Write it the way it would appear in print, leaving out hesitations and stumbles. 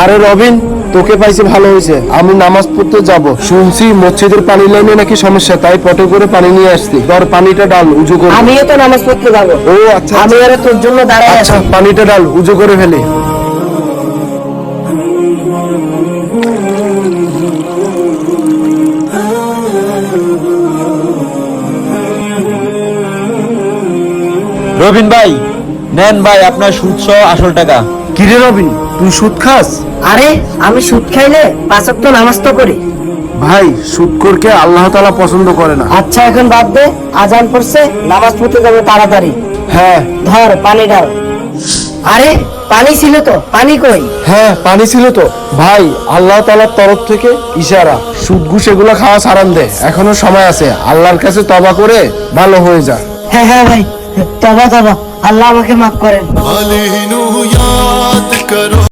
আরে রবিন, তোকে পাইছে ভালো হয়েছে। আমি নামাজ পড়তে যাব, শুনছি মসজিদের পানি লাইনে নাকি সমস্যা, তাই পটে করে পানি নিয়ে আসছি। ধর পানিটা ডাল, উজু করে। আমিও তো নামাজ পড়তে যাবো। ও আচ্ছা, আমি আরে তোর জন্য দাঁড়ায় আচ্ছা আছি। পানিটা ডাল, উজু করে ফেলি। রবিন ভাই, নেন ভাই আপনার সুদ সহ আসল টাকা। কিরে রবিন, তুই সুদ খাস? আরে আমি সুদ খাইলে 5 ওয়াক্ত নামাজ তো করি। ভাই, সুদখোরকে আল্লাহ তাআলা পছন্দ করে না। আচ্ছা এখন বাদ দে, আজান পড়ছে, নামাজ পড়তে যাবো তাড়াতাড়ি। হ্যাঁ ধর পানি ডাল। আরে পানি ছিল তো, পানি কই? হ্যাঁ, পানি ছিল তো। ভাই, আল্লাহ তাআলার তরফ থেকে ইশারা, সুদ ঘুষ এগুলো খাওয়া ছাড়ান দে, এখনো সময় আছে। আল্লাহর কাছে তওবা করে ভালো হয়ে যা। হ্যাঁ হ্যাঁ ভাই, তবা তবা, আল্লাহ আমাকে মাফ করেন।